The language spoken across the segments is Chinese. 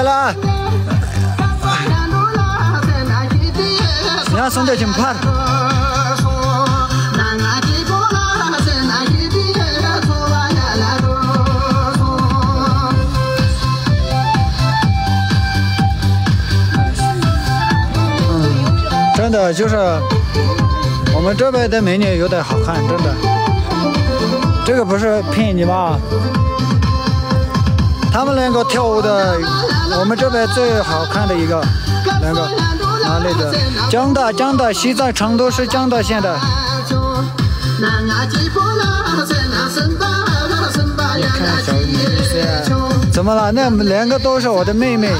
来了，你要送点金牌。真的就是我们这边的美女有点好看，真的。这个不是骗你吧？他们两个跳舞的，我们这边最好看的一个，两个哪里的？江大，西藏成都市江大县的。你看小女生，怎么了？那两个都是我的妹妹。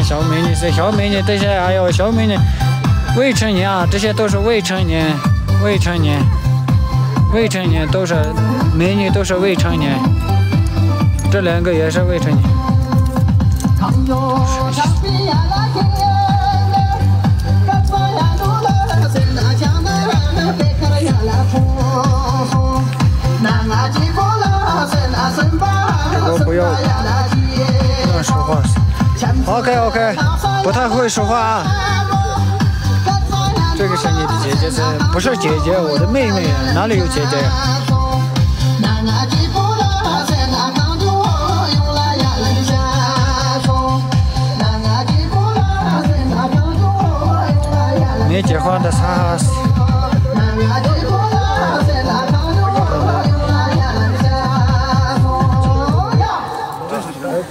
小美女是小美女，这些还有小美女，未成年啊，这些都是未成年都是美女，都是未成年，这两个也是未成年。我不要乱说话。OK， 不太会说话啊。这个是你的姐姐是不是姐姐？我的妹妹啊，哪里有姐姐呀？没结婚的啥？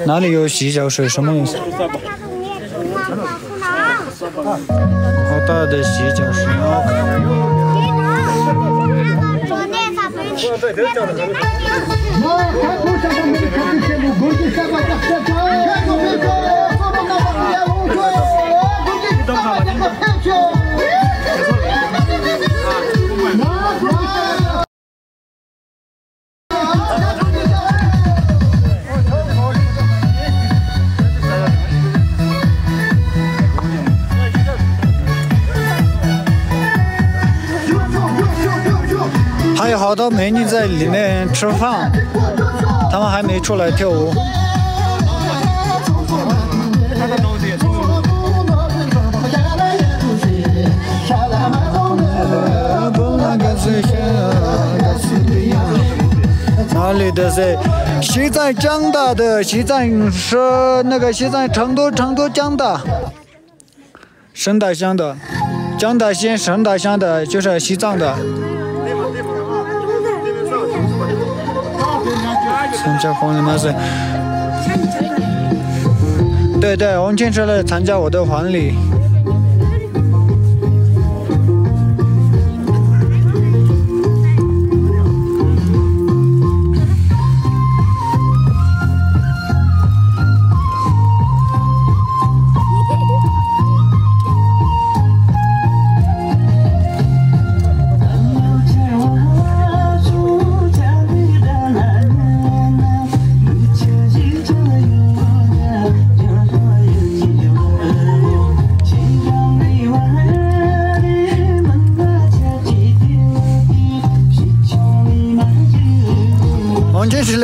哪里有洗脚水？什么意思？好大的洗脚水还有好多美女在里面吃饭，她们还没出来跳舞。哪里的是？西藏江大的，西藏是那个西藏成都江大，神大乡的，江大县神大乡的，就是西藏的。参加婚礼吗？是。对，我们今天来参加我的婚礼。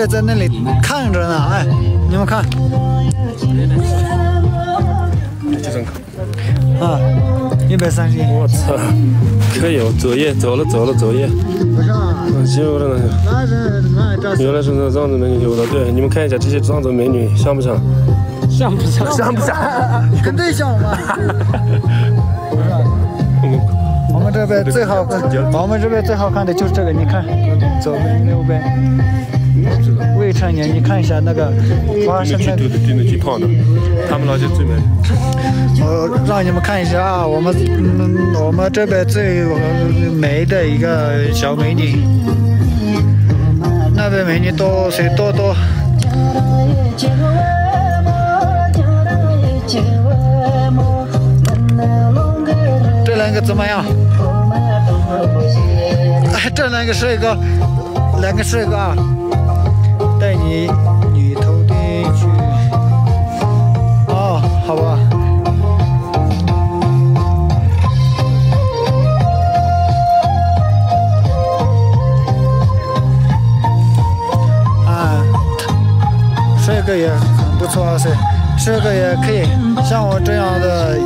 在那里看着呢，哎，你们看，啊，130。我操，可以哦，走夜，走了，走夜。不是啊，进入了呢。原来是那藏族美女舞蹈，对，你们看一下这些藏族美女像不像？像不像？像不像？肯定像嘛。不是。我们这边最好看，我们这边最好看的就是这个，你看，左边右边。未成年，你看一下那个花生的。那几胖的，他们那些最美。我让你们看一下啊，我们这边最美的一个小美女，那边美女多，谁多。这两个怎么样？这两个帅哥，啊！带你女头的去。哦，好不好？啊，帅哥也很不错啊，帅哥也可以，像我这样的。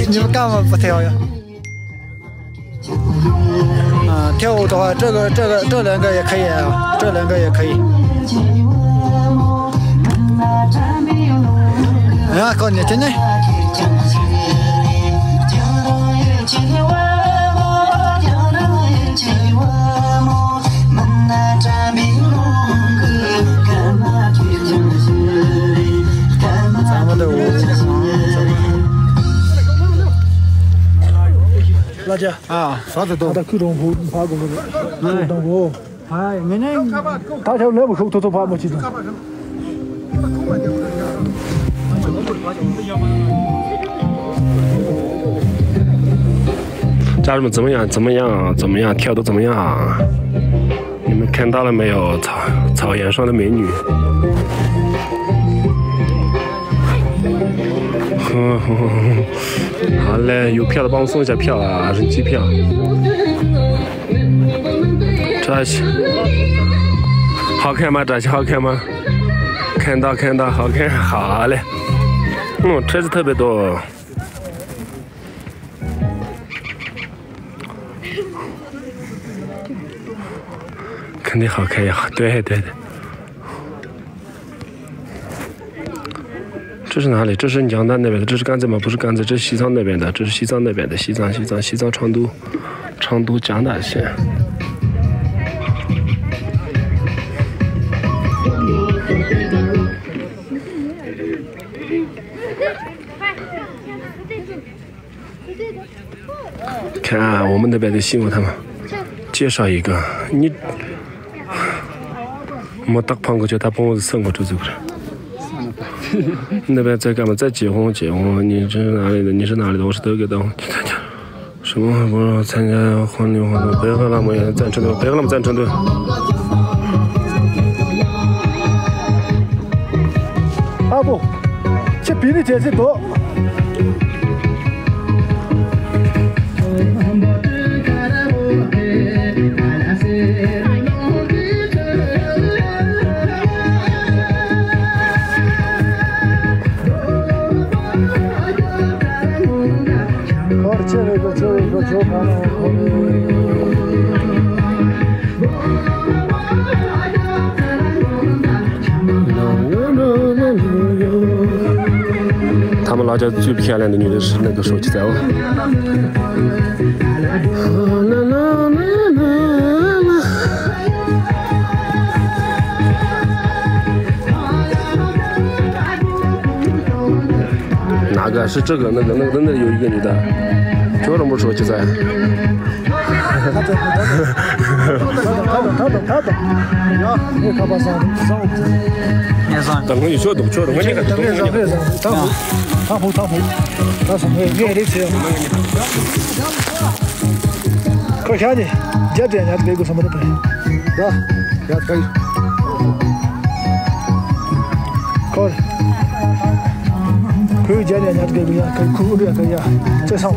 你们干嘛不跳呀？跳舞的话，这两个也可以啊，这两个也可以。啊，搞你听听。 咱们的舞老姐啊，啥子都。他口中铺爬过那个，当过。哎，明天大条那么口偷爬没去的。家人们怎么样？怎么样？怎么样？跳得怎么样？你们看到了没有？草原上的美女。好嘞，有票的帮我送一下票啊，人机票。这些好看吗？这些好看吗？看到，好看，好嘞。车子特别多。 肯定好看呀！对。这是哪里？这是江南那边的，这是甘蔗吗？不是甘蔗，这是西藏那边的，这是西藏那边的，西藏成都江南县。看啊，我们那边的新闻，他们介绍一个你。 我打胖过去，他帮我送过去走着。那边在干嘛？在结婚。你这是哪里的？你是哪里的？我是德国的。什么？我参加婚礼活动。别和他们赞成队，别和他们赞成队。啊不，这比你天气多。 他们老家最漂亮的女的是那个手机在哦。哪个是这个？那有一个女的，这怎么手机在？他懂。你看把上。等会你说懂，我那个懂。汤壶，那什么爱的吃。快看的，这边人家给个什么的不？是吧？也可以。好的。可以这边人家给个呀，可以哭的可以啊，再上。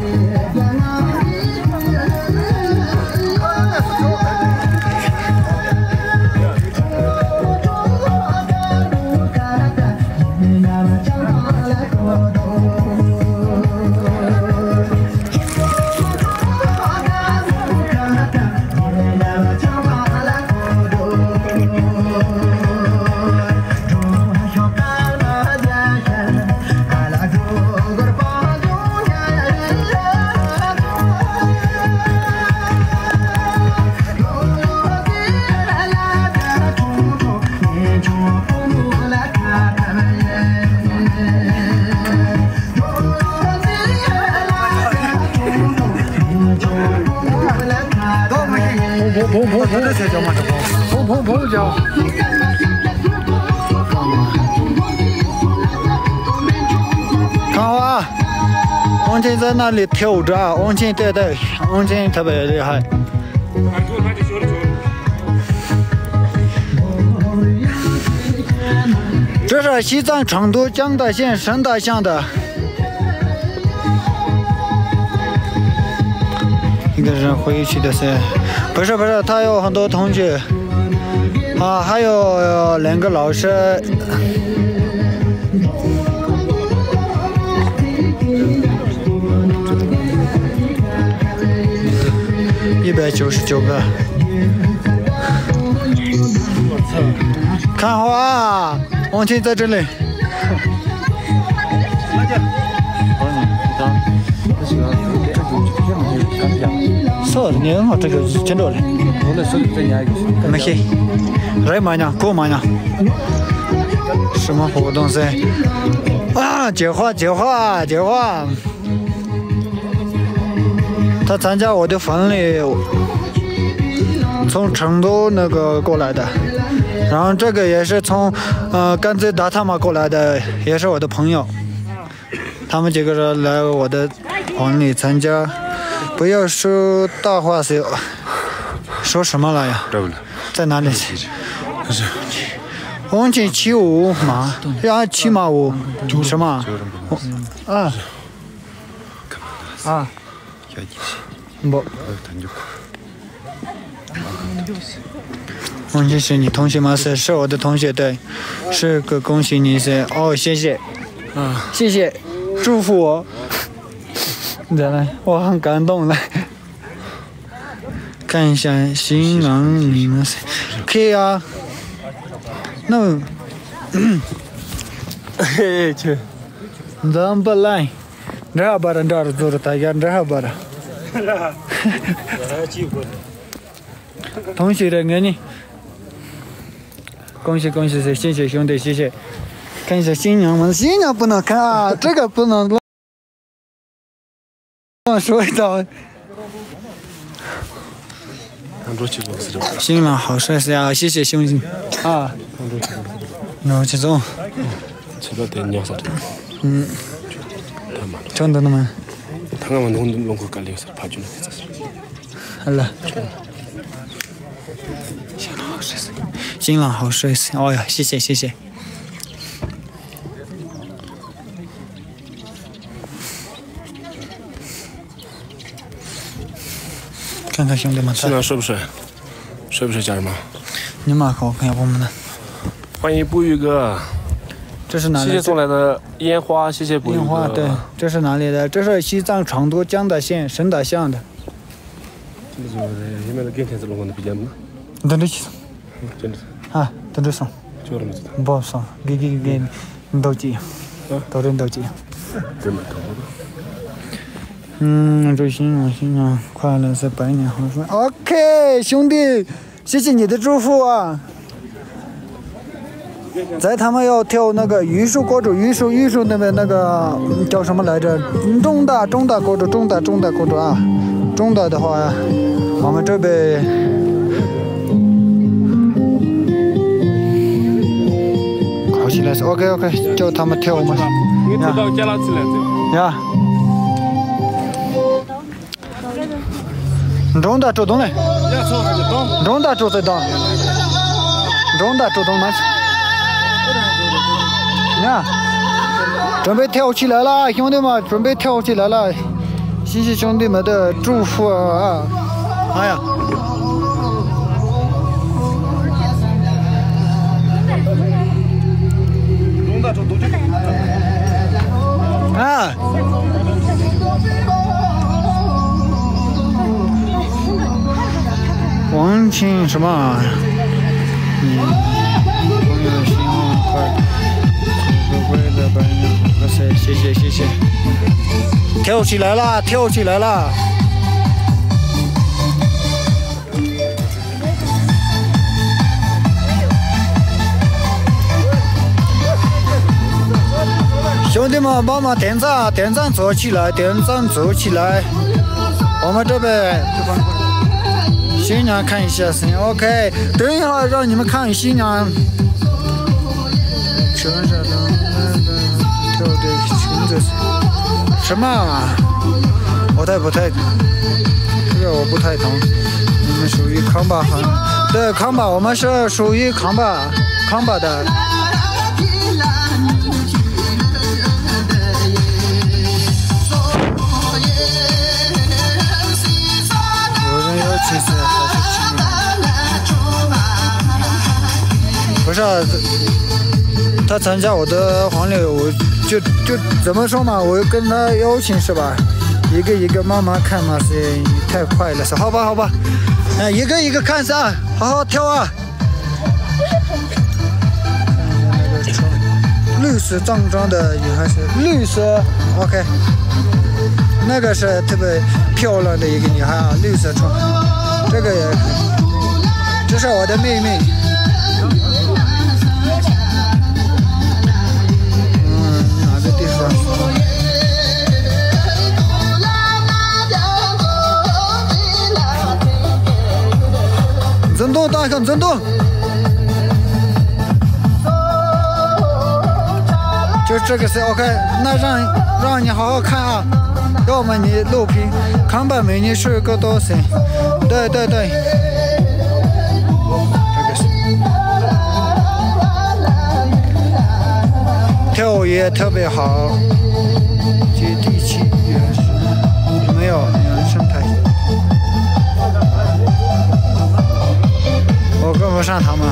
砰叫！看好啊！王琴在那里跳着啊，王琴对，王琴特别厉害。这是西藏成都江大县神大乡的一个人回去的是，不是，他有很多同学啊，还有2个老师。199个。看花，王琴在这里。是，你很好，这个真的嘞。没事，来嘛呢，过嘛呢？什么活动噻？啊，接话。他参加我的婚礼，从成都那个过来的，然后这个也是从甘孜达他玛过来的，也是我的朋友。他们几个人来我的婚礼参加，不要说大话说什么了呀？在哪里？王琴起舞嘛，呀骑马舞，什么？不。王琴是你同学吗？是我的同学，对，是个恭喜你噻。哦，谢谢，谢谢，祝福我。再来，我很感动来。看一下新郎你们可以啊。那，嘿去，咱不来，这把人这儿做的大家这把的。同学的给你，恭喜，谢谢兄弟，谢谢。看一下新娘们，新娘不能看啊，这个不能乱说一道。新郎好帅气啊！谢谢兄弟啊。那这种，真的吗？好了。新郎好帅气！哦呀，谢谢。看看兄弟们，新郎帅不帅？帅不帅，家人们？你蛮好看，我们的。欢迎布玉哥。这是哪里？谢谢送来的烟花，谢谢布玉哥。烟花，对，这是哪里的？这是西藏成都江大县神大乡的。等着去。真的。啊，等着送。不送，给你都寄，到人都寄。祝新郎快乐是百年好合。OK， 兄弟，谢谢你的祝福啊！在他们要跳那个榆树国主那边那个叫什么来着？中大国主啊！中大的话，我们这边好起来是 OK， 叫他们跳嘛。呀。中大主动嘞，中大主在动，中大主动吗？你看，准备跳起来了，兄弟们，准备跳起来了，谢谢兄弟们的祝福啊！哎呀，啊！王琴什么？朋友新婚快乐，为了百年好合，谢谢。跳起来了！兄弟们，帮忙点赞做起来！我们这边。新娘看一下声 ，OK， 等一会儿让你们看新娘。穿上跳的裙子，什么啊？不太，这个我不太懂。你们属于康巴行？对，康巴，我们是属于康巴的。有人有气势还是气势？不是、啊，他参加我的婚礼，我就怎么说嘛，我跟他邀请是吧？一个一个慢慢看嘛，是太快了，是好吧，一个一个看噻，好好跳啊！绿色脏的女孩是绿色 ，OK， 那个是特别漂亮的一个女孩啊，绿色穿，这个也可以，这是我的妹妹。哪个地方？震动，大看震动，就这个是 OK。那让你好好看啊，要么你录屏，看吧，美女是个多行。对，这个是跳舞也特别好，接地气原始，没有原生态。我跟不上他们，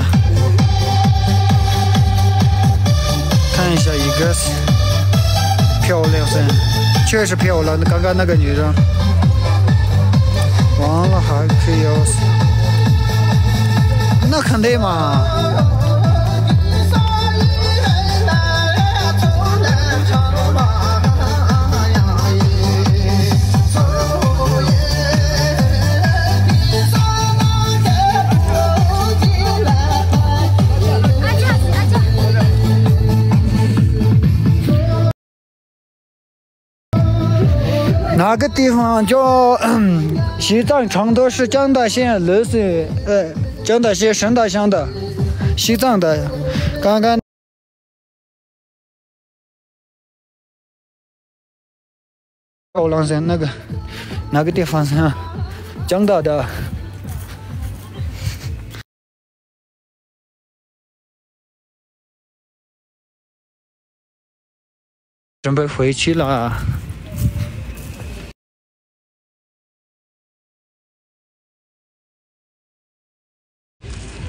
看一下一个漂亮噻，确实漂亮。刚刚那个女人，完了还可以要死，那肯定嘛。哪个地方叫西藏成都市江大县乐水江大县神大乡的西藏的，刚刚高浪山哪个地方是江大的。准备回去了。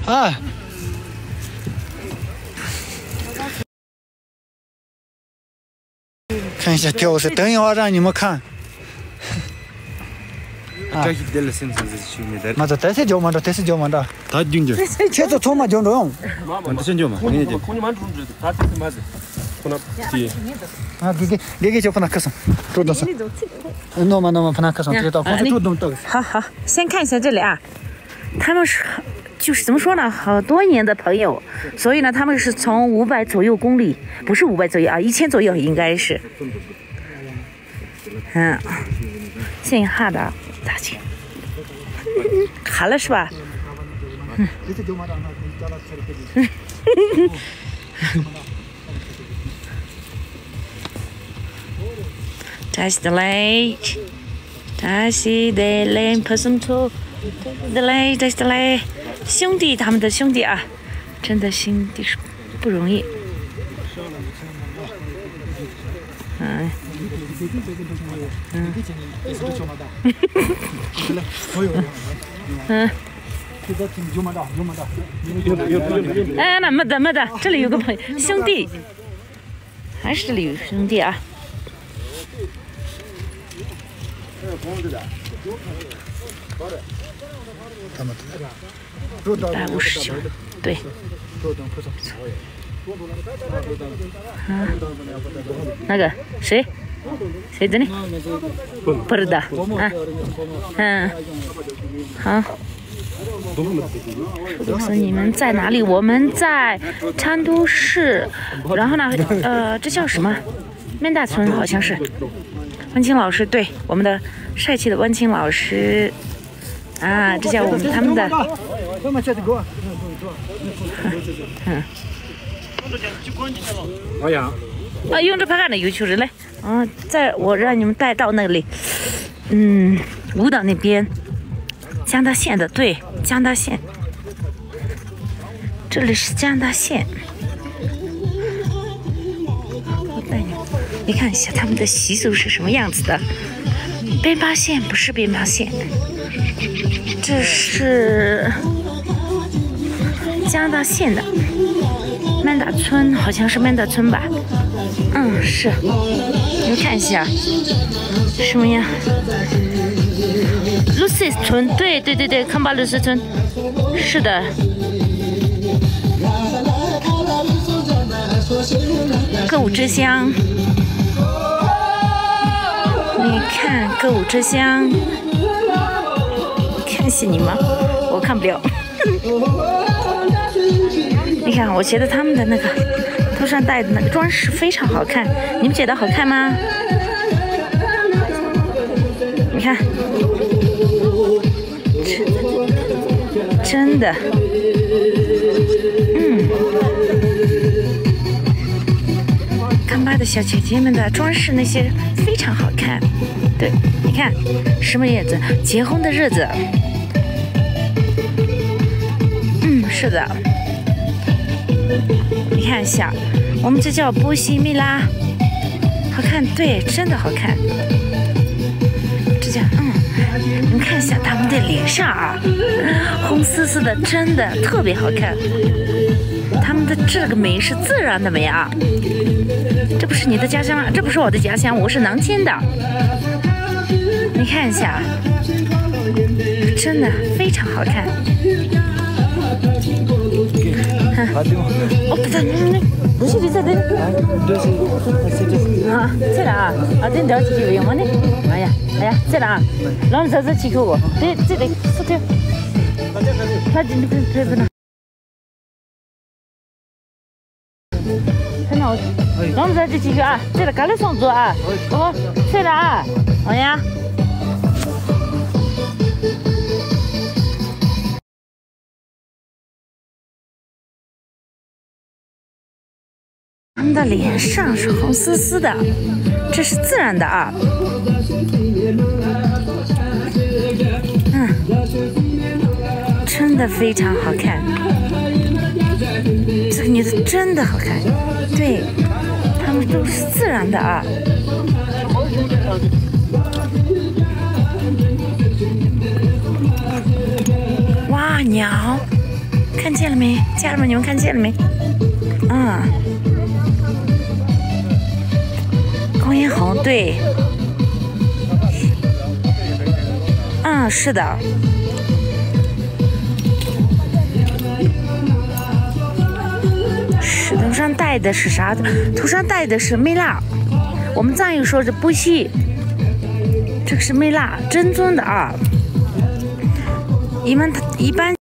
啊！看一下跳舞，等一会儿让你们看。嘛这得是叫嘛的。他顶着。切着错嘛就中。我这先叫嘛，你就。啊，给就不能可上，主动上。弄嘛不能可上，这到主动到。好，先看一下这里啊，他们是。就是怎么说呢，好多年的朋友，所以呢，他们是从500左右公里，不是500左右啊，1000左右应该是。姓哈的大姐，哈了是吧？这是的嘞，不送错，这是的嘞。兄弟，他们的兄弟啊，真的兄弟是不容易。那没得，这里有个朋友兄弟，还是这里有兄弟啊。159，对。那个谁的呢？不知道。好。都是你们在哪里？我们在成都市。然后呢？这叫什么？面大村好像是。温清老师，对，我们的帅气的温清老师。啊，这叫他们的。哎呀，啊，用着拍干的有球人嘞。在我让你们带到那里，舞蹈那边，江大县的，对，江大县，这里是江大县。我带你看一下他们的习俗是什么样子的。边巴县不是边巴县，这是江大县的曼达村，好像是曼达村吧？是。你们看一下，什么呀？露西村，对，康巴露西村，是的。歌舞之乡，你看歌舞之乡，看见你吗？我看不了。你看，我觉得他们的那个头上戴的那个装饰非常好看，你们觉得好看吗？你看，真的，康巴的小姐姐们的装饰那些非常好看。对，你看什么日子？结婚的日子。是的。你看一下，我们这叫波西米拉，好看，对，真的好看。这叫你们看一下他们的脸上啊，红丝丝的，真的特别好看。他们的这个美是自然的美啊。这不是你的家乡啊，这不是我的家乡，我是南京的。你看一下，真的非常好看。不是你在这啊？在哪啊？这聊几句用吗呢？哎呀，在哪？然后这几口哦，这里是这，他这不能。看到我，然后这几个啊，这里赶紧上桌啊，在哪啊？哎呀。他们的脸上是红丝丝的，这是自然的啊。真的非常好看。这个女的真的好看，对，他们都是自然的啊。哇，鸟，看见了没？家人们，你们看见了没？公烟红，对，是的，石头上戴的是啥？头上戴的是蜜蜡，我们藏语说是布西，这个是蜜蜡，真宗的啊。一般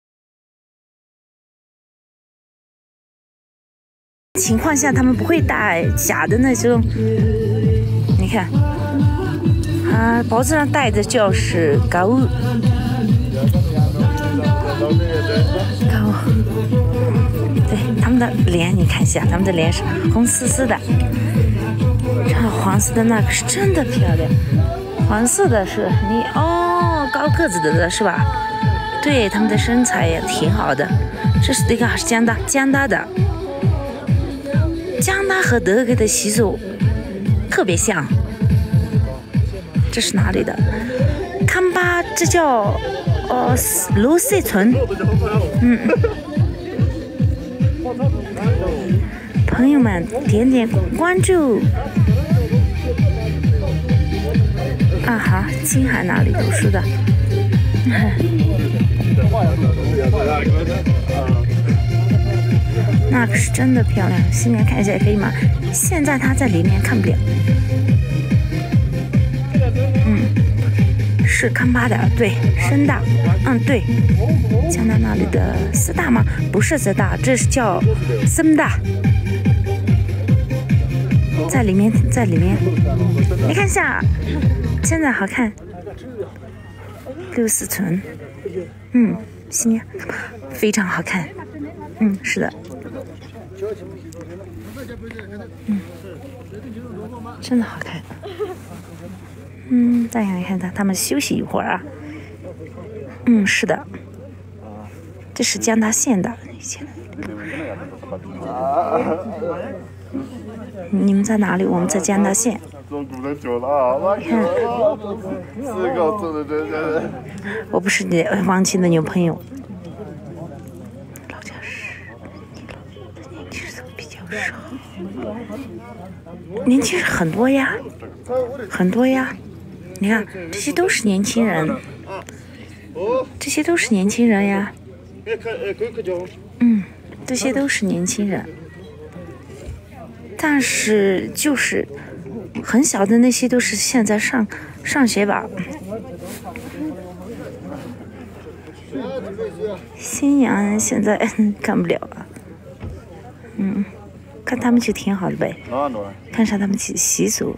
情况下他们不会戴假的那种。你看，脖子上戴的就是高物，对，他们的脸你看一下，他们的脸是红丝丝的，然后黄色的那个是真的漂亮，黄色的是你高个子的是吧？对，他们的身材也挺好的。这是这个是江大的，江大和德格的习俗特别像。这是哪里的？康巴，这叫卢塞村。朋友们点点关注。青海哪里读书的？那个是真的漂亮，西面看一下可以吗？现在它在里面看不了。是康巴的，对，深大，对，江南那里的四大吗？不是四大，这是叫森大，在里面，你看一下，真的好看，六四村，西面非常好看，是的，真的好看。大家看他们休息一会儿啊。是的，这是江大县的以前。你们在哪里？我们在江大县。看，我不是你王琴的女朋友。老家是年轻人比较少，年轻人很多呀，很多呀。你看，这些都是年轻人，这些都是年轻人呀。这些都是年轻人，但是就是很小的那些都是现在上学吧。新娘现在干不了了，看他们就挺好的呗，看上他们习俗。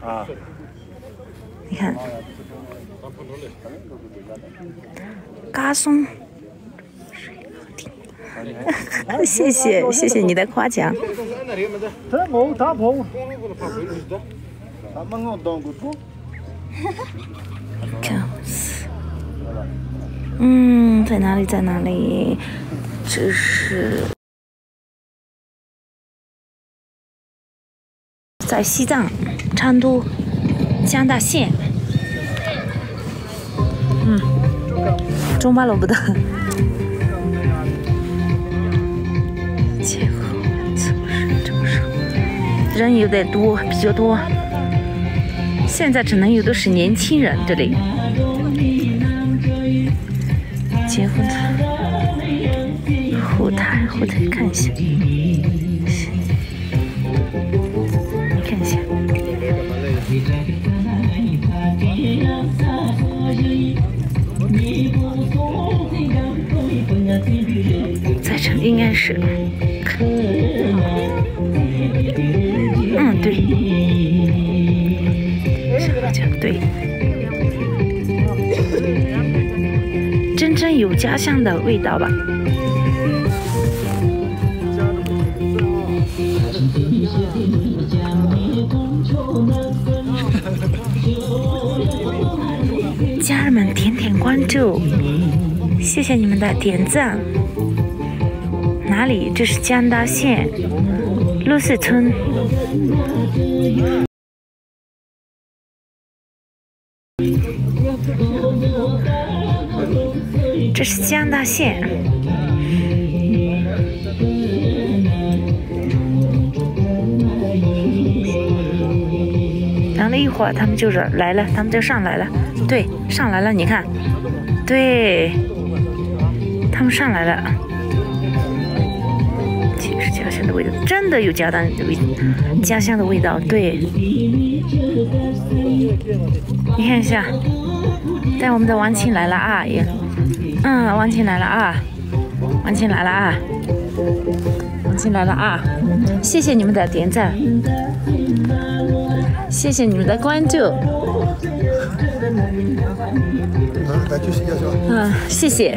你看，嘎松。谢谢你的夸奖。看，在哪里？在哪里？这是在西藏昌都江大县。中巴罗布的。结合这么少，人有点多，比较多。现在只能有的是年轻人这里。结婚的后台看一下，你看一下。在这应该是，对，对，真正有家乡的味道吧。家人们点关注，谢谢你们的点赞。哪里？这是江大县鹿寺村。这是江大县。等了一会儿，他们就是来了，他们就上来了。对，上来了，你看，对，他们上来了。这是家乡的味道，真的有家乡的味道。对，你看一下，但我们的王琴来了啊，也，王琴来了啊，王琴来了啊，王琴来了啊！谢谢你们的点赞，谢谢你们的关注。谢谢。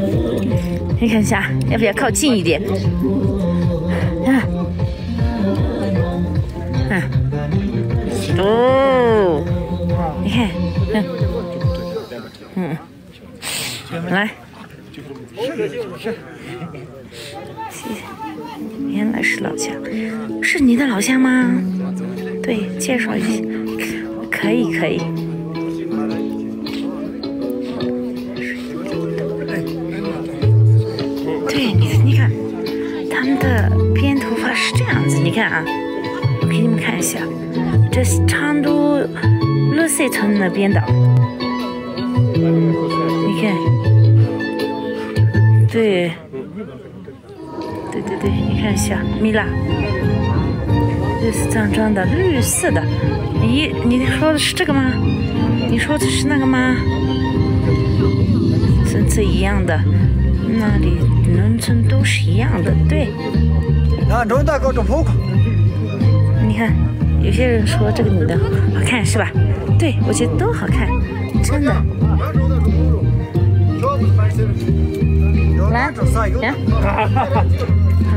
你看一下，要不要靠近一点？哦，你看，来，谢谢。原来是老乡，是你的老乡吗？对，介绍一下，可以。对，你看，他们的编头发是这样子，你看啊，我给你们看一下，这是昌都鹿寺村那边的，你看，对，你看一下，米拉，绿色脏脏的，绿色的，你说的是这个吗？你说的是那个吗？层次一样的，那里农村都是一样的，对。你看，有些人说这个女的好看是吧？对，我觉得都好看，真的。来，他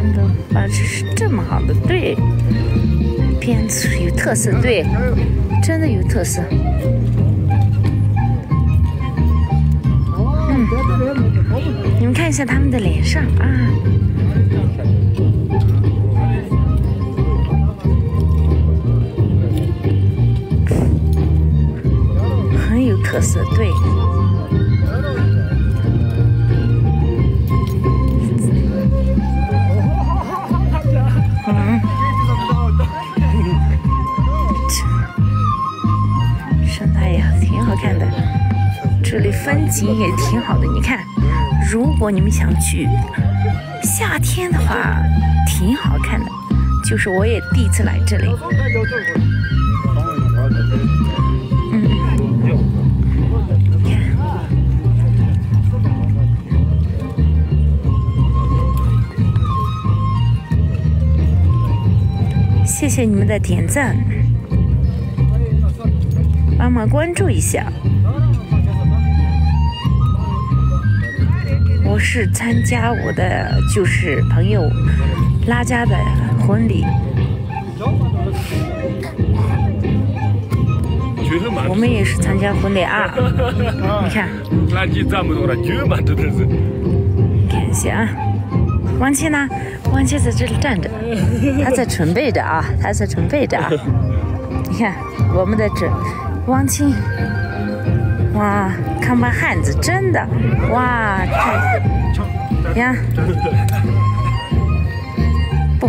们的发质是这么好的，对，编织有特色，对，真的有特色。你们看一下他们的脸上啊，很有特色，对。生态也挺好看的，这里风景也挺好的。你看，如果你们想去夏天的话，挺好看的。就是我也第一次来这里。谢谢你们的点赞，帮忙关注一下。我是参加我的就是朋友拉家的婚礼，我们也是参加婚礼啊。你看，看一下啊，王七呢？王七在这里站着，他在准备着啊，他在准备着啊。你看我们的这王七，哇，看把汉子，真的，哇，你看，不，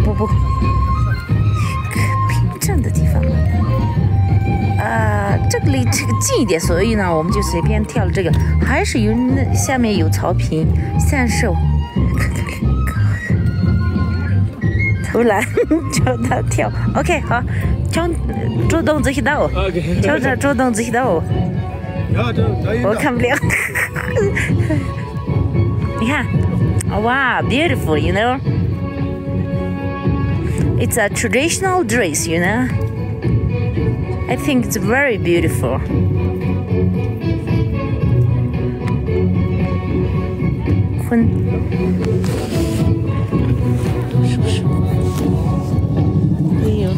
平整的地方，这个离这个近一点，所以呢，我们就随便跳了这个，还是有那下面有草坪散手。突然叫他跳 ，OK 好，主动自己抖，叫他主动自己抖，我看不了。你看，哇 ，beautiful, you know. It's a traditional dress, you know. I think it's very beautiful. 是不是？哎呦！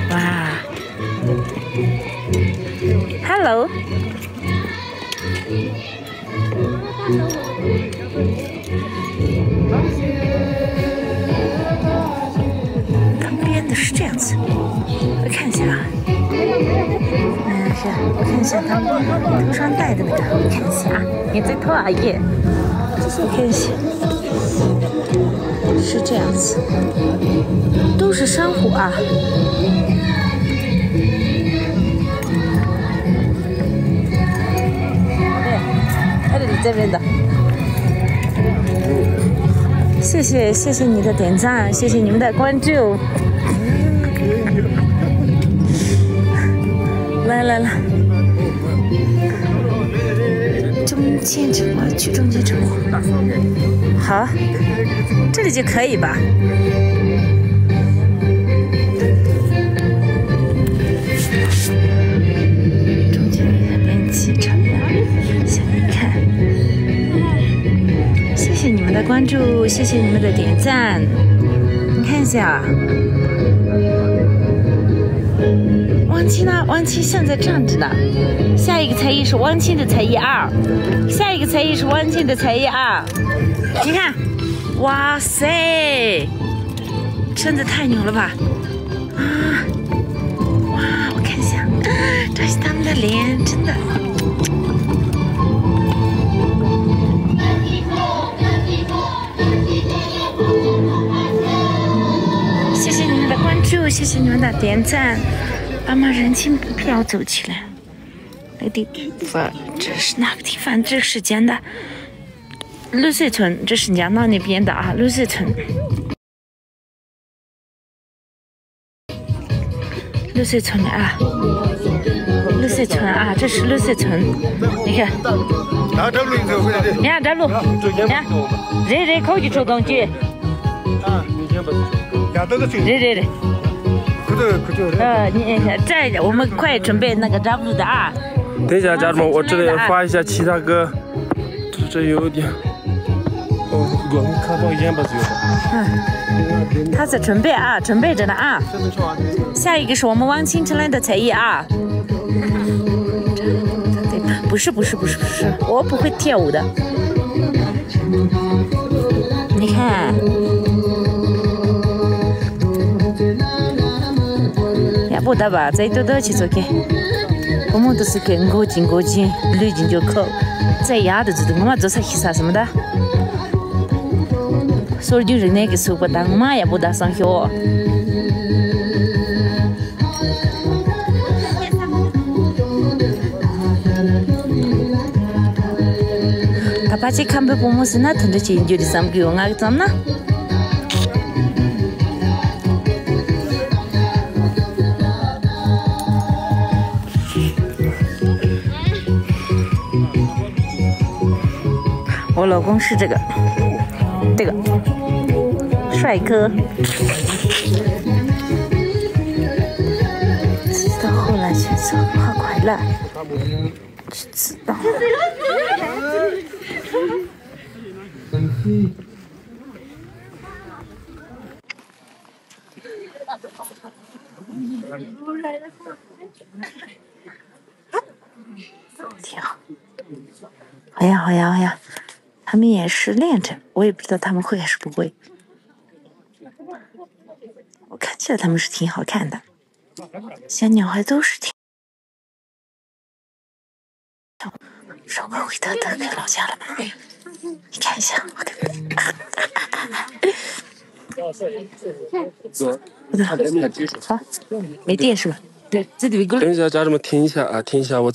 哇 ！Hello。他编的是这样子，我看一下啊。我看一下他头上戴的那个，我看一下啊，你在头啊耶，我看一下，是这样子，都是珊瑚啊。对，还是你这边的。谢谢你的点赞，谢谢你们的关注。来，中间整我去中间整我，好，这里就可以吧。中间有点气场的，想你看，谢谢你们的关注，谢谢你们的点赞，你看一下。王七呢？王七现在站着呢。下一个才艺是王七的才艺2，下一个才艺是王七的才艺2。你看，哇塞，真的太牛了吧！啊，哇，我看一下，这是他们的脸，真的。谢谢你们的关注，谢谢你们的点赞。帮忙人气票走起来，那个地方，这是哪个地方？这是江的绿水村，这是江南那边的啊，绿水村。绿水村的啊，绿水村啊，这是绿水村，你看。你看这路，你看，热口就出东西。热的。你这我们快准备那个扎布的啊！等一下，家人们，我这里发一下其他歌，这有点哦。他在准备啊，准备着呢啊。下一个是我们汪清城来的才艺啊。不是，我不会跳舞的。你看，也不得吧，再多多去做开。我们都是跟过境，旅进就口，在家的这都我们做啥啥什么的。所以就是那个时候不当嘛也不得上学。他把这看不过么事那同着研究的什么给我啊怎么呢？我老公是这个帅哥。知道后来去走，好快乐。知道。挺好。好呀，他们也是练着，我也不知道他们会还是不会。我看起来他们是挺好看的，小鸟还都是挺。手快回到德克老家了吗？你看一下，我看。好，没电是吧？对，这里个。等一下，家人们听一下我。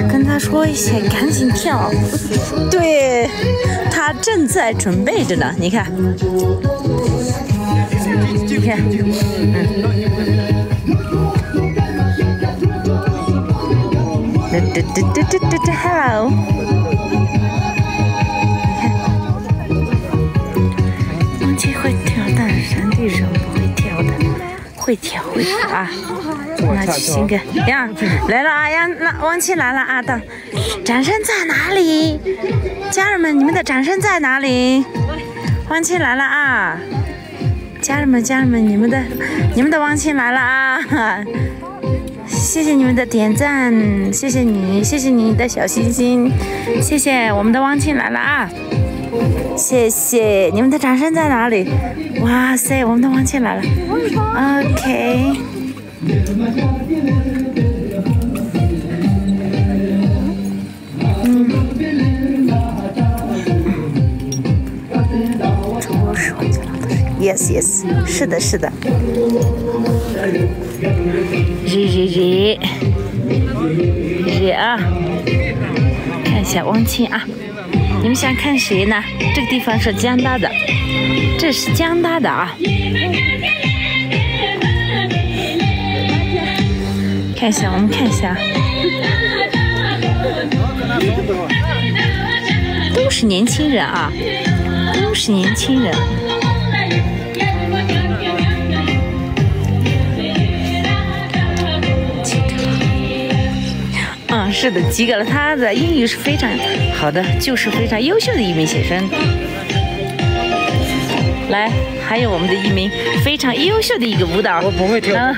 跟他说一下，赶紧跳。对，他正在准备着呢。你看，Hello。王琪会跳，但山地上不会跳的，会跳啊。拿起心肝呀，来了啊呀！那王琪来了啊！等，掌声在哪里？家人们，你们的掌声在哪里？王琪来了啊！家人们，你们的王琪来了啊！谢谢你们的点赞，谢谢你的小心心，谢谢我们的王琪来了啊！谢谢你们的掌声在哪里？哇塞，我们的王琪来了 ，OK。中国是王琪老的 ，yes， 是的。日啊！看一下王琪啊，你们想看谁呢？这个地方是江大的，这是江大的啊。看一下，我们看一下，都是年轻人啊，都是年轻人。是的，及格了。他的英语是非常好的，就是非常优秀的一名学生。来，还有我们的一名非常优秀的一个舞蹈。我不会跳。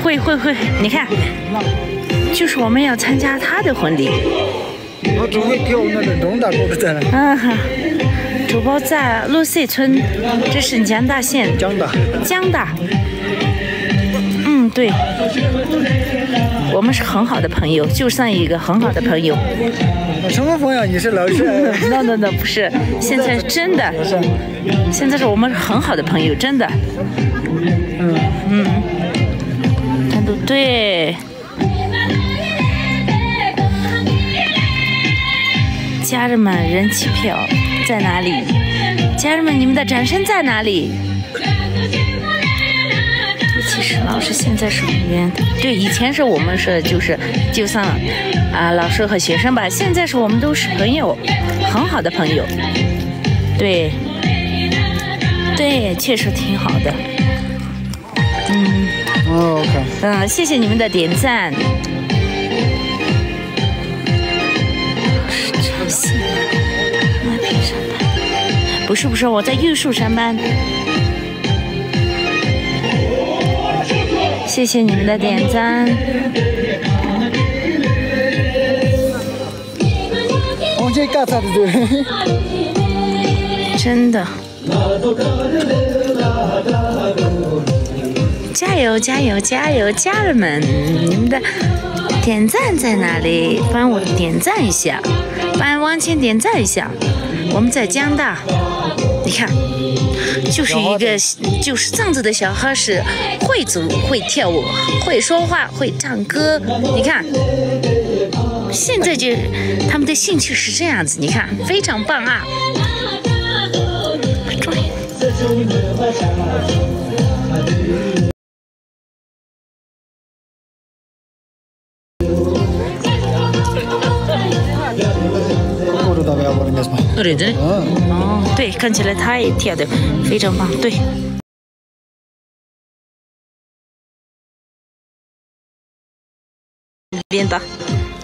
会，你看，就是我们要参加他的婚礼。我只会跳那个龙大狗在那。主播在陆穗村，这是江大县。江大。对。我们是很好的朋友，就算一个很好的朋友。什么朋友？你是老师？No， 不是，现在真的，现在是我们很好的朋友，真的。看都对。家人们，人气票在哪里？家人们，你们的掌声在哪里？其实老师现在是委员，对，以前是我们是就像老师和学生吧，现在是我们都是朋友，很好的朋友。对，对，确实挺好的。OK。谢谢你们的点赞。不是，我在玉树上班。谢谢你们的点赞。我这干啥的对？真的。加油加油加油，家人们，你们的点赞在哪里？帮我点赞一下，帮王倩点赞一下。我们在江大，你看，就是就是这样子的小孩，是会走、会跳舞、会说话、会唱歌。你看，现在就他们的兴趣是这样子，你看非常棒啊！注意。对，看起来他也跳得非常棒，对。边的，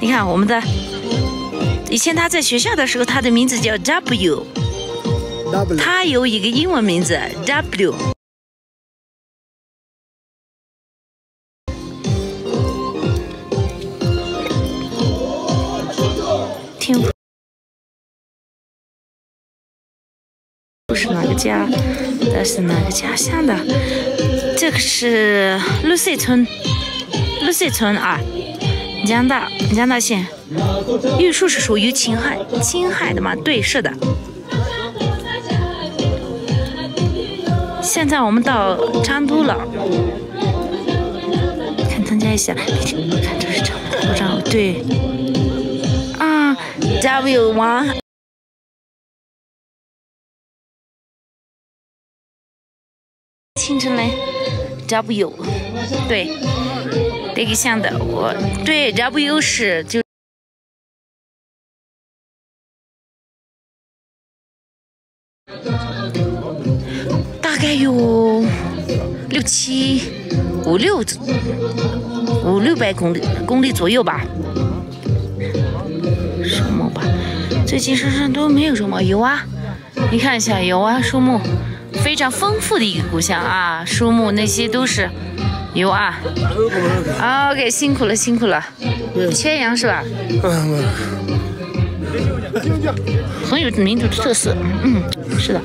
你看我们的，以前他在学校的时候，他的名字叫 W， 他有一个英文名字 W。天赋。不是哪个家，但是哪个家乡的？这个是绿穗村啊，江大县。玉树是属于青海的吗？对，是的。现在我们到昌都了，看参加一下，看这是长头照，对。W1。清晨嘞 ，W， 对，这个像的，我对 W 是就大概有五六百公里左右吧。树木吧，最近山上都没有什么，有啊，你看一下，有啊，树木。非常丰富的一个故乡啊，树木那些都是有啊。OK， 辛苦了。缺羊是吧？很有民族特色。是的。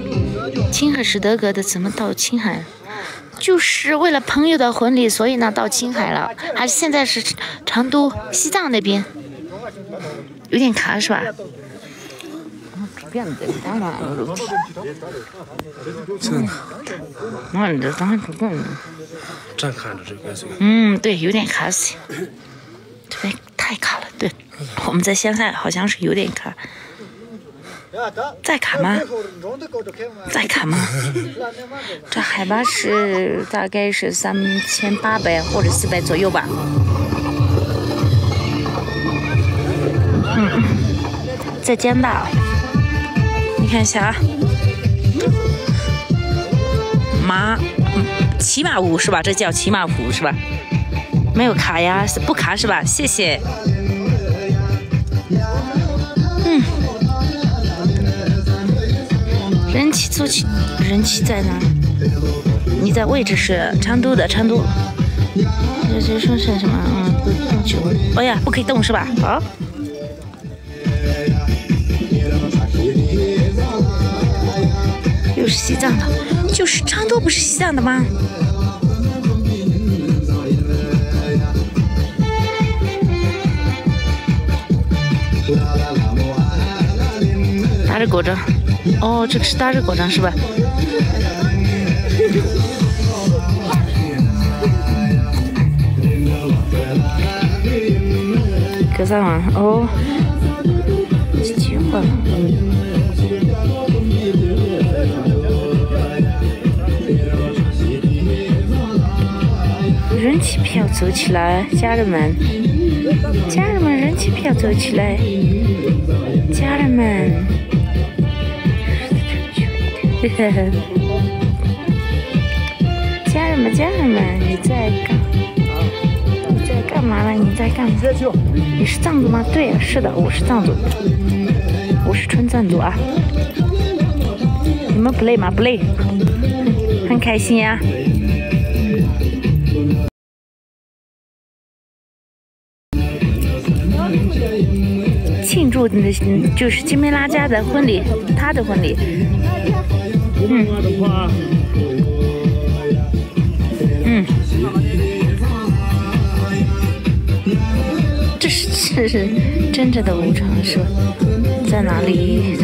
青海是德格的，怎么到青海？就是为了朋友的婚礼，所以呢到青海了。还是现在是成都、西藏那边，有点卡是吧？这站看着这个。对，有点卡死，这边太卡了。对，我们在现在好像是有点卡。再卡吗？这海拔是大概是3800或者400左右吧。在江大。你看一下啊，骑马舞是吧？这叫骑马舞是吧？没有卡呀，不卡是吧？谢谢。人气在哪？你在位置是成都的，成都。这说是什么？不动球。哎呀，不可以动是吧？好。又是西藏的，就是成都不是西藏的吗？大日果章，哦，这个是大日果章是吧？格萨王，哦，9换了。人气票走起来，家人们，家人们，人气票走起来，家人们。家人们，家人们，你在干嘛呢？你在干嘛？你是藏族吗？对，是的，我是藏族，我是纯藏族啊。你们不累吗？不累，很开心呀。庆祝的就是金梅拉家的婚礼，他的婚礼。这是真正的武场是吧？在哪里？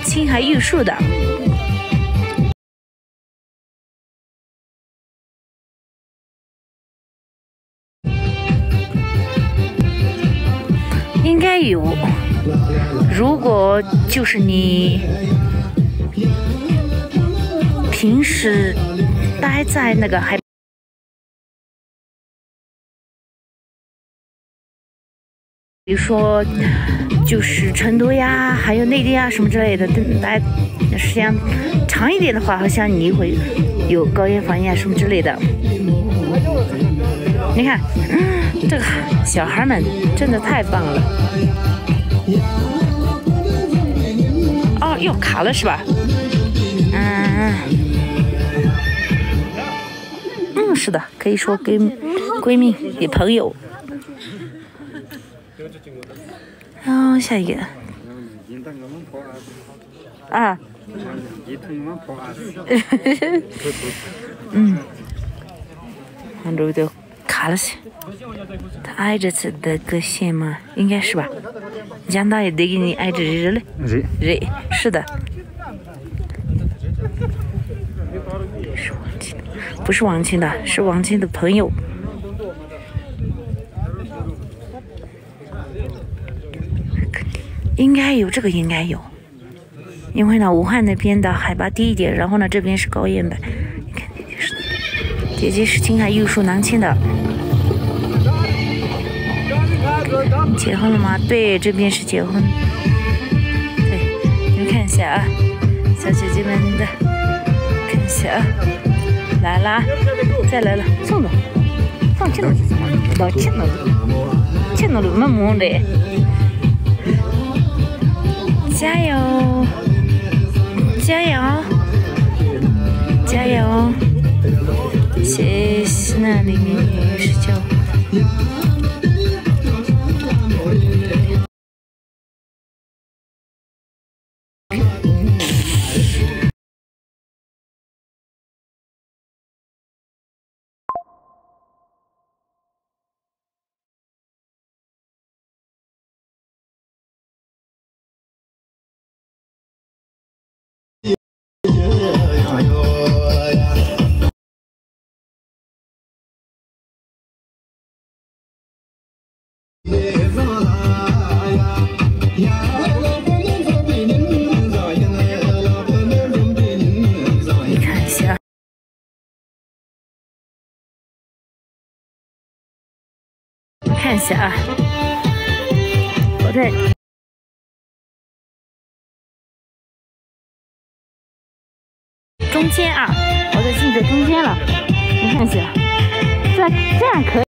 青海玉树的。应该有，如果就是你平时待在那个海，比如说就是成都呀，还有内地呀什么之类的，待时间长一点的话，好像你会有高原反应啊什么之类的。你看，这个小孩们真的太棒了。哦，又卡了是吧？是的，可以说给闺蜜、给朋友。然后下一个。啊。看这都卡了些。他挨着这个线吗？应该是吧。讲到也得给你挨着热嘞。热，是的。不是王清的，是王清的朋友。应该有这个，应该有。因为呢，武汉那边的海拔低一点，然后呢，这边是高原的。你看姐姐是青海玉树南青的。你结婚了吗？对，这边是结婚。对，你们看一下啊，小姐姐们的，看一下啊。来啦，再来了，送走，放进来，到进来了，进来了，没忙的，加油，加油，加油，谢谢那里面是叫。你看一下，看一下啊，我在中间啊，我在镜子中间了，你看一下，这样可以。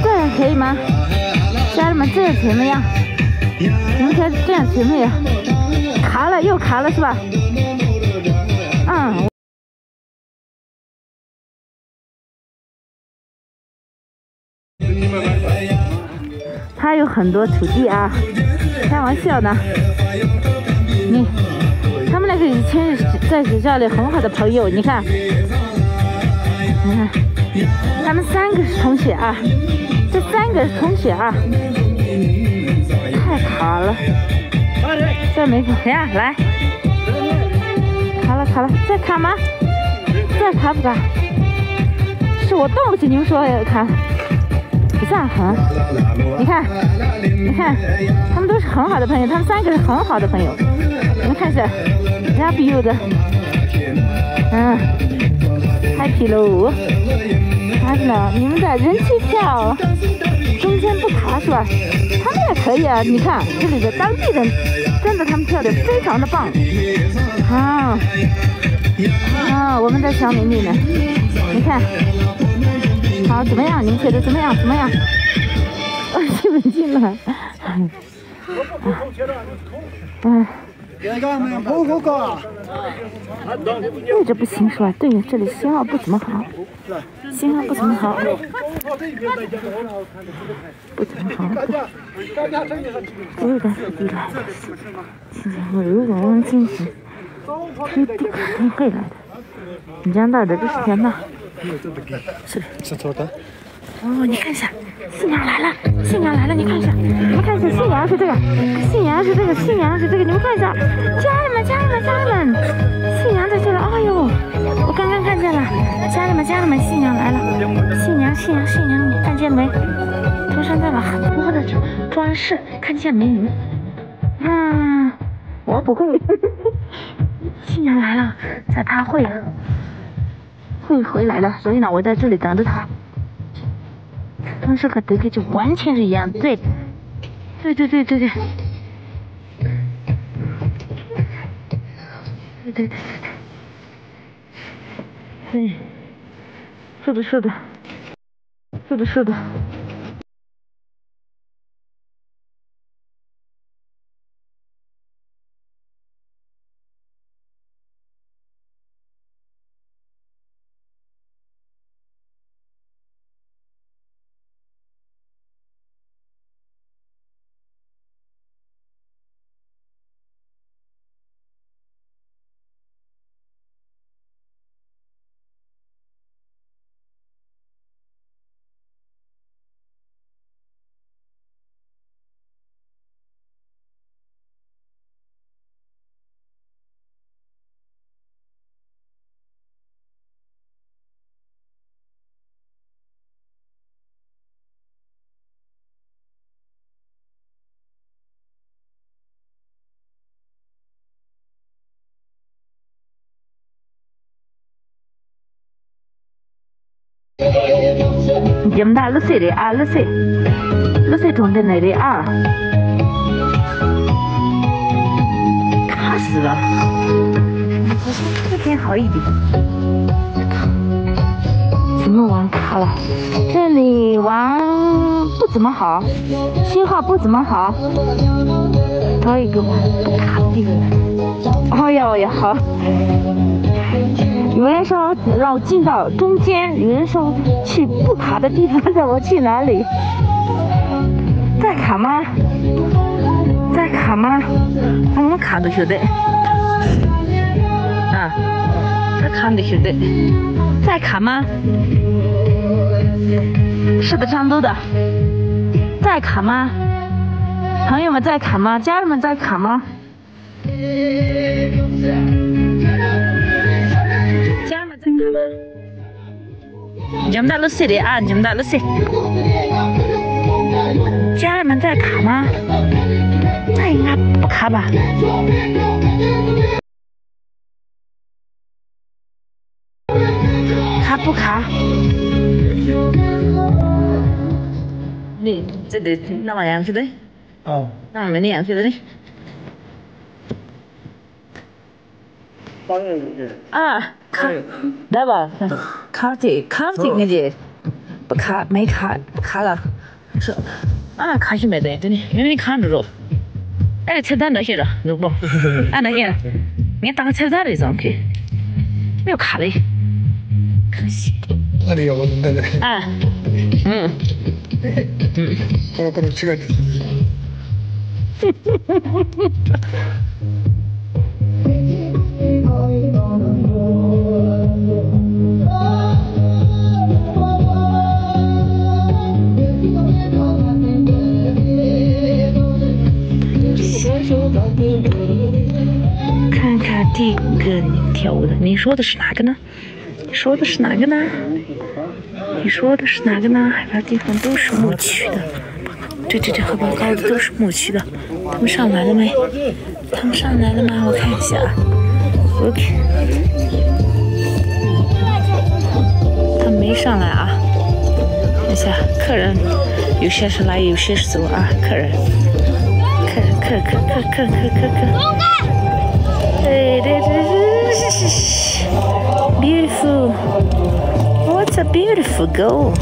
这样可以吗？家人们，这样怎么样？你们看这样怎么样？卡了，又卡了是吧？他有很多土地啊，开玩笑呢。他们那个以前在学校里很好的朋友，你看，他们3个是同学啊，这3个是同学啊，太卡了，这没卡呀，来，卡了，再卡吗？再卡不卡？是我动了去，你们说看，不算很。你看，你看，他们都是很好的朋友，他们3个是很好的朋友。你们看一下，人家比有的，happy 喽 ，happy 了。你们的人气票中间不卡是吧？他们也可以啊，你看这里的当地人，真的他们跳的非常的棒。我们的小美女呢？你看，好，怎么样？你们觉得怎么样？怎么样？20分进了。位置不行是吧？对，这里信号不怎么好，信号不怎么好，不怎么好。我有点是地来的，我有点进去，挺黑来的。你这样大的这是天呐，是错的。哦，你看一下，新娘来了，新娘来了，你看一下，你们看一下，新娘是这个，新娘是这个，新娘是这个，你们看一下，家人们，家人们，家人们，新娘在这了，哎呦，我刚刚看见了，家人们，家人们，新娘来了，新娘，新娘，新娘，你看见了没？头上戴了很多的装饰，看见没？你们，我不会，新娘来了，在她会回来了，所以呢，我在这里等着她。但是和德哥就完全是一样，对，对，是的。Jam dah lesai deh, lesai中的那里啊，卡死了。这边好一点，怎么网卡了？这里网不怎么好，信号不怎么好。找一个网不卡的地方。哎呀，好。有人说让我进到中间，有人说去不卡的地方，让我去哪里？再卡吗？再卡吗？我们卡都晓得。这卡都晓得。再卡吗？是的，漳州的。再卡吗？朋友们在卡吗？家人们在卡吗？Jam dah lesai deh啊 ，jam dah lesai。家人们在卡吗？那应该不卡吧？卡不卡？你这得那么样子的？哦，那么样子的呢？卡，来吧，卡这个姐，不卡没卡卡了，是卡是没得，真的，因为你卡住了，哎，车单那些了，如果，那些，你打个车单的上去，没有卡的，可惜。那里有我等等。等这个。看看这个跳舞的，你说的是哪个呢？你说的是哪个呢？你说的是哪个呢？海边地方都是牧区的。对，海拔高的都是牧区的。他们上来了没？他们上来了吗？我看一下。OK。他们没上来啊。等一下，客人有些是来，有些是走啊。客人。对。Beautiful. What's a beautiful goal?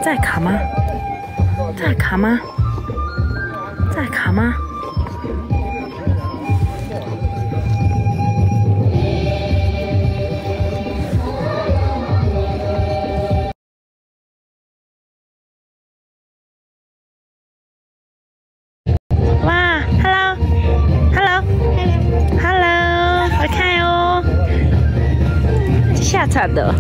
再卡吗？再卡吗？再卡吗？哇 ，Hello，我看哟，下擦的。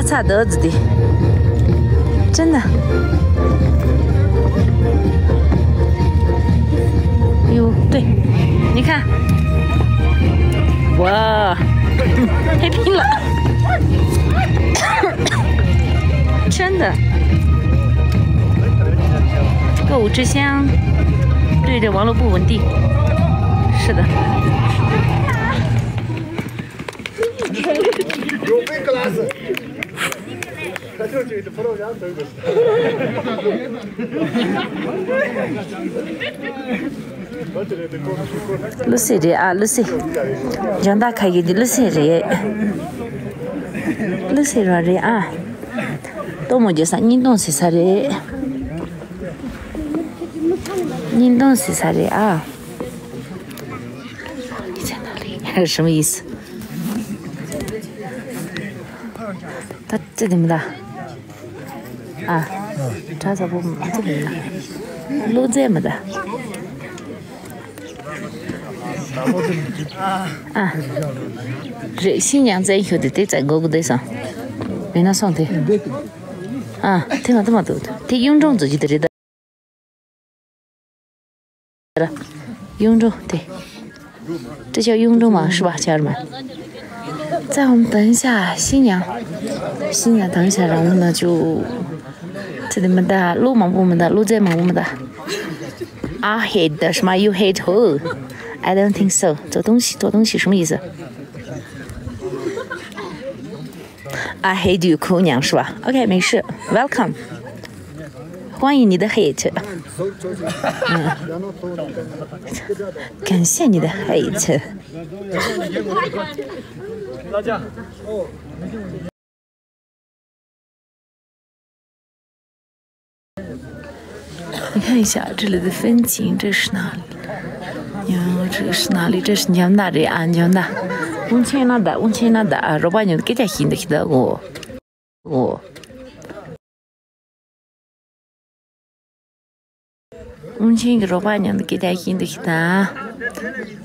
下得子的，真的。哟，对，你看，哇，黑屏了，真的。购物之乡，对着网络不稳定，是的。Lucy 这啊 ，Lucy， 让大开的 Lucy 这 ，Lucy 说这啊，多么就是你东西啥的，你东西啥的啊？你在哪里？什么意思？他这怎么的？啊，查查不这个了，录这么的。啊，这新娘子以后得在我这上，没那上的。啊，听了这么多的，听永中自己的这的。永中对，这叫永中嘛，是吧，家人们？再我们等一下新娘等一下，然后呢就这里面的录嘛我们的录在嘛我们的。I hate 什么 ？You hate who? I don't think so. 做东西什么意思 I hate you， 姑娘是吧 ？OK， 没事 ，Welcome， 欢迎你的 hate， 感谢你的 hate。你看一下这里的风景，这是哪里？呀，这是哪里？这是江大的安江大。온천이나다 로바님 깨자 힘들다고 온천이 로바님 깨자 힘들다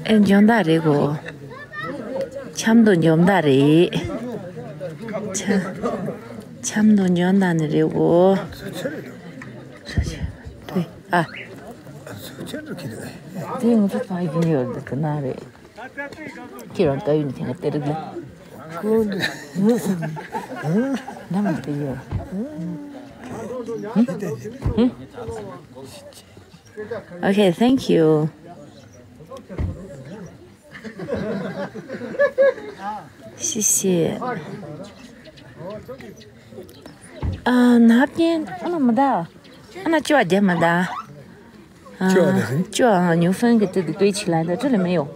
엔정다리고 참도 정다리 참도 정다리고 네 아 대응 좀 많이 중요해 그날에 Kira tahu ni tengah terus. Nama dia. Okay, thank you. 谢谢。那边那么大，那脚这么大。脚牛粪给这里堆起来的，这里没有。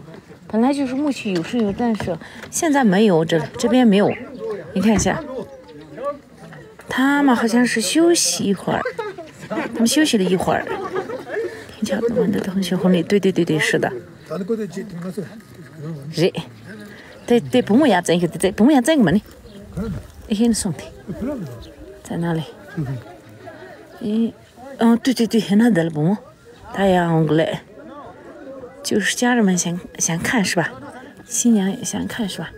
本来就是牧区有是有，但是现在没有，这边没有。你看一下，他们好像是休息一会儿，他们休息了一会儿。听巧的，我的同学婚礼，对，是的。是，对，父母也在一个，对，父母也在一个嘛呢？一天送的，在哪里？对，那的了父母，他也红过来。就是家人们想看是吧？新娘也想看是吧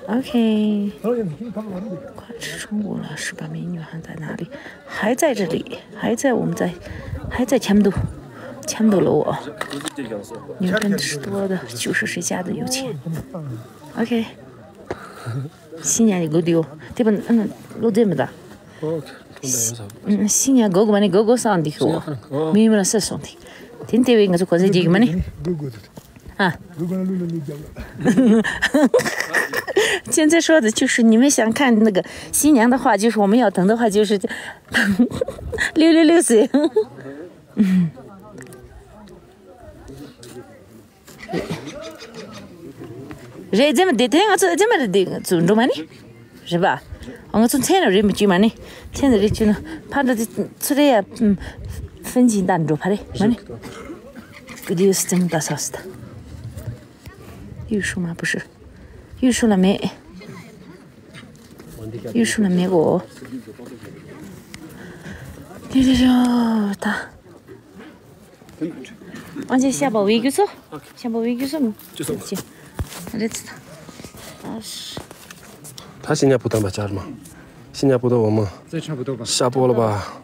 ？OK， 快吃中午了是吧？美女还在哪里？还在这里，还在强度了我。女人是多的，就是谁家的有钱。OK， 新娘也够丢，对吧？够这么大。新娘哥哥们，哥哥上的货，没们是送的。听对应该是过这几个嘛呢？啊。现在说的就是你们想看那个新娘的话，就是我们要等的话，就是666岁。人这么的，这么的尊重嘛呢？是吧？我从前头人没去嘛呢，前头人去呢，怕的出来呀，分金单着怕的嘛呢，这就是这么大小子的。玉树吗？不是，玉树了没？玉树了没我？他。完全下把围住说，下把围住说，就这么。这次他是。他新娘不等吧，家人们，新娘不等我们，这差不多吧。下播了吧？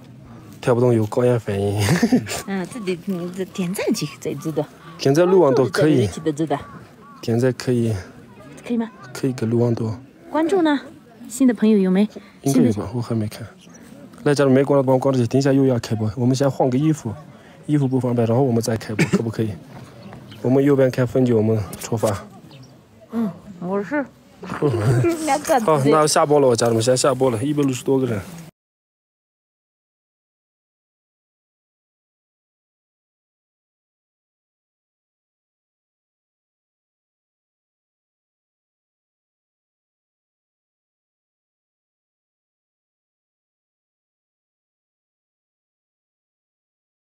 跳不动有高原反应。这得点赞去才知道。点赞6万多可以。点赞可以。可以吗？可以给6万多。关注呢？新的朋友有没？应该有吧，我还没看。来，假如没关了，帮我关这些，等一下又要开播。我们先换个衣服，衣服不方便，然后我们再开播，可不可以？我们右边看风景，我们出发。我是。好，那下播了，家人们，先下播了，160多个人。